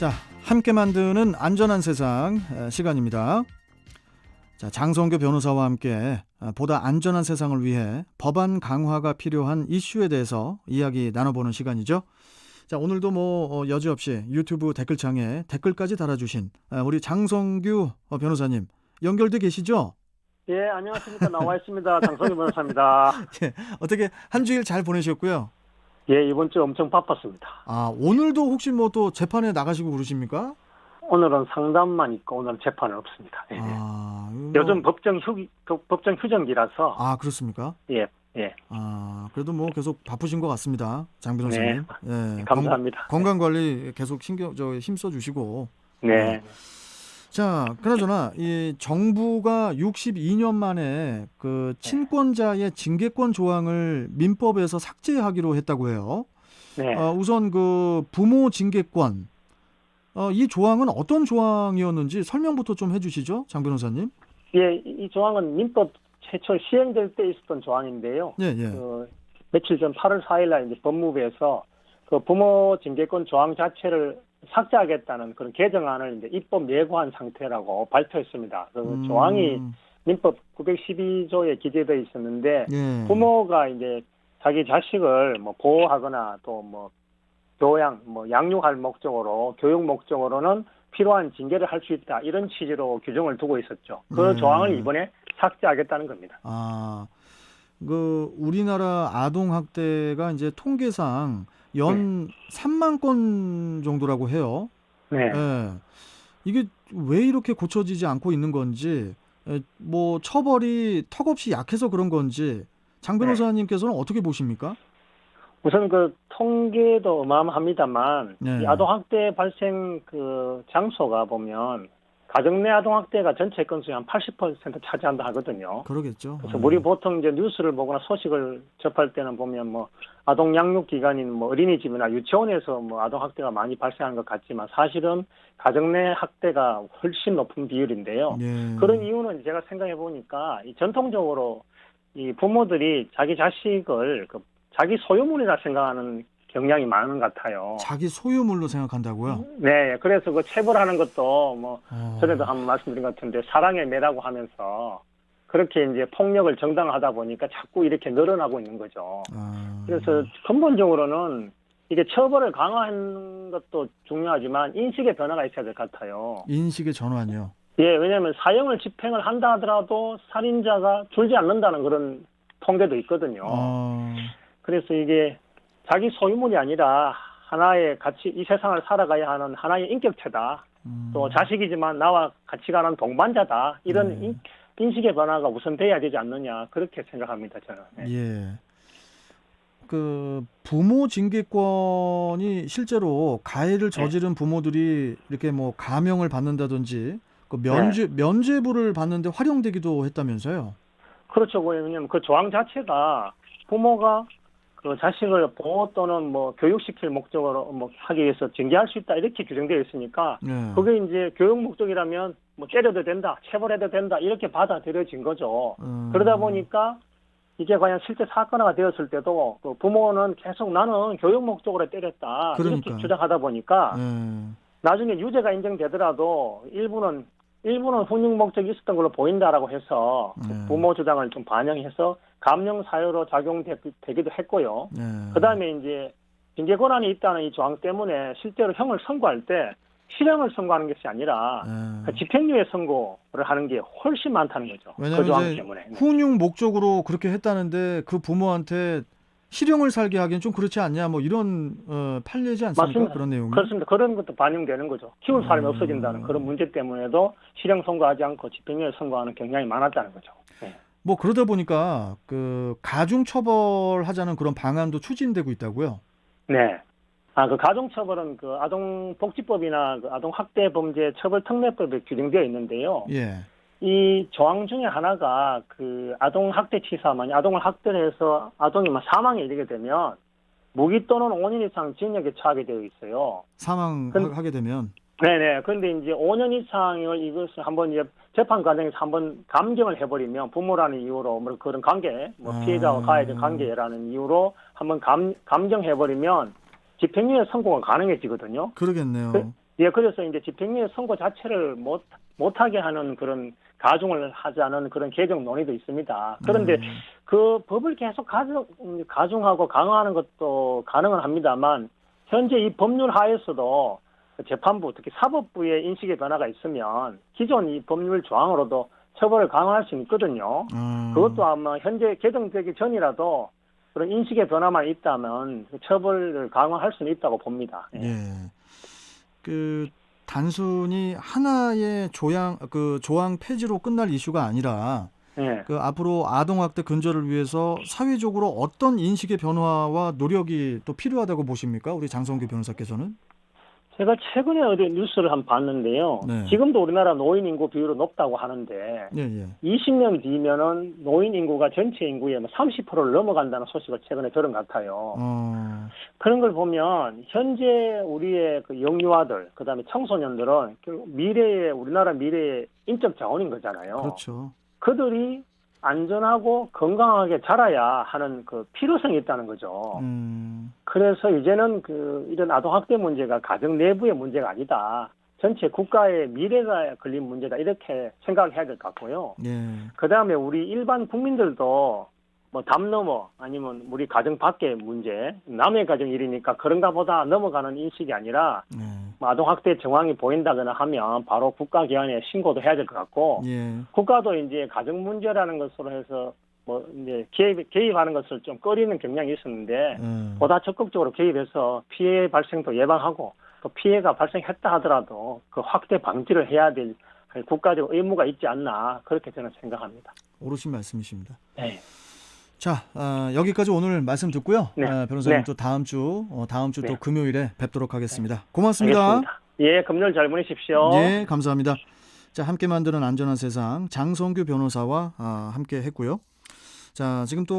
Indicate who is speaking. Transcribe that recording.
Speaker 1: 자, 함께 만드는 안전한 세상 시간입니다. 자, 장성규 변호사와 함께 보다 안전한 세상을 위해 법안 강화가 필요한 이슈에 대해서 이야기 나눠보는 시간이죠. 자, 오늘도 여지없이 유튜브 댓글창에 댓글까지 달아주신 우리 장성규 변호사님 연결돼 계시죠?
Speaker 2: 예, 안녕하십니까. 나와 있습니다. 장성규 변호사입니다.
Speaker 1: 예, 어떻게 한 주일 잘 보내셨고요?
Speaker 2: 예, 이번 주 엄청 바빴습니다.
Speaker 1: 아, 오늘도 혹시 또 재판에 나가시고 그러십니까?
Speaker 2: 오늘은 상담만 있고 오늘은 재판은 없습니다. 예. 요즘 법정 휴정기라서.
Speaker 1: 아, 그렇습니까?
Speaker 2: 예.
Speaker 1: 아, 그래도 계속 바쁘신 것 같습니다, 장 변호사님.
Speaker 2: 네, 예, 감사합니다.
Speaker 1: 건강 관리 계속 힘써 주시고.
Speaker 2: 네.
Speaker 1: 자, 그나저나 이 정부가 62년 만에 그 친권자의 징계권 조항을 민법에서 삭제하기로 했다고 해요.
Speaker 2: 네.
Speaker 1: 우선 그 부모 징계권, 이 조항은 어떤 조항이었는지 설명부터 좀 해주시죠, 장 변호사님.
Speaker 2: 예, 이 조항은 민법 최초 시행될 때 있었던 조항인데요.
Speaker 1: 예.
Speaker 2: 며칠 전 8월 4일 날 이제 법무부에서 그 부모 징계권 조항 자체를 삭제하겠다는 그런 개정안을 이제 입법 예고한 상태라고 발표했습니다. 그 조항이 민법 912조에 기재되어 있었는데 부모가 이제 자기 자식을 보호하거나 또 교양, 양육할 목적으로 교육 목적으로는 필요한 징계를 할 수 있다 이런 취지로 규정을 두고 있었죠. 그 조항을 이번에 삭제하겠다는 겁니다.
Speaker 1: 아, 그 우리나라 아동 학대가 이제 통계상 연 3만 건 정도라고 해요.
Speaker 2: 네.
Speaker 1: 이게 왜 이렇게 고쳐지지 않고 있는 건지, 처벌이 턱없이 약해서 그런 건지 장 변호사님께서는 어떻게 보십니까?
Speaker 2: 우선 그 통계도 어마어마합니다만 이 아동 학대 발생 그 장소가 보면 가정 내 아동 학대가 전체 건수의 한 80% 차지한다 하거든요.
Speaker 1: 그러겠죠.
Speaker 2: 그래서 우리 보통 이제 뉴스를 보거나 소식을 접할 때는 보면 아동 양육 기관인 어린이집이나 유치원에서 아동 학대가 많이 발생하는 것 같지만 사실은 가정 내 학대가 훨씬 높은 비율인데요. 그런 이유는 제가 생각해 보니까 전통적으로 이 부모들이 자기 자식을 자기 소유물이라 생각하는 경향이 많은 것 같아요.
Speaker 1: 자기 소유물로 생각한다고요?
Speaker 2: 네, 그래서 그 체벌하는 것도 전에도 한번 말씀드린 것 같은데 사랑의 매라고 하면서 그렇게 이제 폭력을 정당화하다 보니까 자꾸 이렇게 늘어나고 있는 거죠. 그래서 근본적으로는 이게 처벌을 강화하는 것도 중요하지만 인식의 변화가 있어야 될 것 같아요.
Speaker 1: 인식의 전환이요? 예,
Speaker 2: 왜냐하면 사형을 집행을 한다 하더라도 살인자가 줄지 않는다는 그런 통계도 있거든요. 그래서 이게 자기 소유물이 아니라 하나의 같이 이 세상을 살아가야 하는 하나의 인격체다. 또 자식이지만 나와 같이 가는 동반자다. 이런 인식의 변화가 우선돼야 되지 않느냐. 그렇게 생각합니다, 저는.
Speaker 1: 예. 그 부모 징계권이 실제로 가해를 저지른 부모들이 이렇게 감형을 받는다든지 그 면죄부를 받는데 활용되기도 했다면서요?
Speaker 2: 그렇죠. 왜냐하면 그 조항 자체가 부모가 그 자식을 보호 또는 교육시킬 목적으로 하기 위해서 징계할 수 있다 이렇게 규정되어 있으니까 그게 이제 교육 목적이라면 때려도 된다, 체벌해도 된다 이렇게 받아들여진 거죠. 그러다 보니까 이게 과연 실제 사건화가 되었을 때도 그 부모는 계속 나는 교육 목적으로 때렸다 이렇게 주장하다 보니까 나중에 유죄가 인정되더라도 일부는 훈육 목적이 있었던 걸로 보인다라고 해서 부모 주장을 좀 반영해서 감형 사유로 작용되기도 했고요. 그다음에 이제 징계 권한이 있다는 이 조항 때문에 실제로 형을 선고할 때 실형을 선고하는 것이 아니라 집행유예 선고를 하는 게 훨씬 많다는 거죠.
Speaker 1: 왜냐하면
Speaker 2: 그 조항 때문에.
Speaker 1: 훈육 목적으로 그렇게 했다는데 그 부모한테 실형을 살게 하기엔 좀 그렇지 않냐 이런 판례지 않습니까?
Speaker 2: 맞습니다.
Speaker 1: 그런 내용이.
Speaker 2: 그렇습니다. 그런 것도 반영되는 거죠. 키울 사람이 없어진다는 그런 문제 때문에도 실형 선고하지 않고 집행유예 선고하는 경향이 많았다는 거죠. 네.
Speaker 1: 그러다 보니까 그 가중 처벌하자는 그런 방안도 추진되고 있다고요?
Speaker 2: 네. 그 가중처벌은 그 아동복지법이나 그 아동학대범죄 처벌특례법에 규정되어 있는데요. 이 조항 중에 하나가 그 아동학대치사, 만약 아동을 학대를 해서 아동이 사망에 이르게 되면 무기 또는 5년 이상 징역에 처하게 되어 있어요.
Speaker 1: 사망하게 되면?
Speaker 2: 네네. 그런데 이제 5년 이상을 이것을 한번 이제 재판 과정에서 한번 감경을 해버리면 부모라는 이유로 그런 관계, 피해자와 가해자 관계라는 이유로 한번 감경해버리면 집행유예 선고가 가능해지거든요.
Speaker 1: 그러겠네요.
Speaker 2: 예, 그래서 이제 집행유예 선고 자체를 못하게 하는 그런 가중을 하자는 그런 개정 논의도 있습니다. 그런데 그 법을 계속 가중하고 강화하는 것도 가능은 합니다만 현재 이 법률 하에서도 재판부, 특히 사법부의 인식의 변화가 있으면 기존 이 법률 조항으로도 처벌을 강화할 수 있거든요. 그것도 아마 현재 개정되기 전이라도 그런 인식의 변화만 있다면 처벌을 강화할 수는 있다고 봅니다. 예.
Speaker 1: 예. 그 단순히 하나의 조항 폐지로 끝날 이슈가 아니라
Speaker 2: 예.
Speaker 1: 그 앞으로 아동학대 근절을 위해서 사회적으로 어떤 인식의 변화와 노력이 또 필요하다고 보십니까? 우리 장성규 변호사께서는?
Speaker 2: 제가 최근에 어디 뉴스를 한번 봤는데요.
Speaker 1: 네.
Speaker 2: 지금도 우리나라 노인 인구 비율이 높다고 하는데
Speaker 1: 예.
Speaker 2: 20년 뒤면은 노인 인구가 전체 인구의 30%를 넘어간다는 소식을 최근에 들은 것 같아요. 그런 걸 보면 현재 우리의 그 영유아들, 그다음에 청소년들은 결국 우리나라 미래의 인적 자원인 거잖아요.
Speaker 1: 그렇죠.
Speaker 2: 그들이 안전하고 건강하게 자라야 하는 그 필요성이 있다는 거죠. 그래서 이제는 이런 아동학대 문제가 가정 내부의 문제가 아니다. 전체 국가의 미래가 걸린 문제다. 이렇게 생각을 해야 될 것 같고요.
Speaker 1: 예.
Speaker 2: 그 다음에 우리 일반 국민들도 뭐 담 넘어 아니면 우리 가정 밖의 문제, 남의 가정 일이니까 그런가 보다 넘어가는 인식이 아니라 뭐 아동학대 정황이 보인다거나 하면 바로 국가기관에 신고도 해야 될 것 같고
Speaker 1: 예.
Speaker 2: 국가도 이제 가정 문제라는 것으로 해서 뭐 이제 개입하는 것을 좀 꺼리는 경향이 있었는데 보다 적극적으로 개입해서 피해 발생도 예방하고 또 피해가 발생했다 하더라도 그 확대 방지를 해야 될 국가적 의무가 있지 않나 그렇게 저는 생각합니다.
Speaker 1: 옳으신 말씀이십니다.
Speaker 2: 네.
Speaker 1: 자, 여기까지 오늘 말씀 듣고요.
Speaker 2: 네.
Speaker 1: 변호사님
Speaker 2: 네.
Speaker 1: 또 다음 주
Speaker 2: 네.
Speaker 1: 또 금요일에 뵙도록 하겠습니다. 고맙습니다.
Speaker 2: 알겠습니다. 예, 금요일 잘 보내십시오.
Speaker 1: 예, 감사합니다. 자, 함께 만드는 안전한 세상 장성규 변호사와 함께 했고요. 자, 지금 또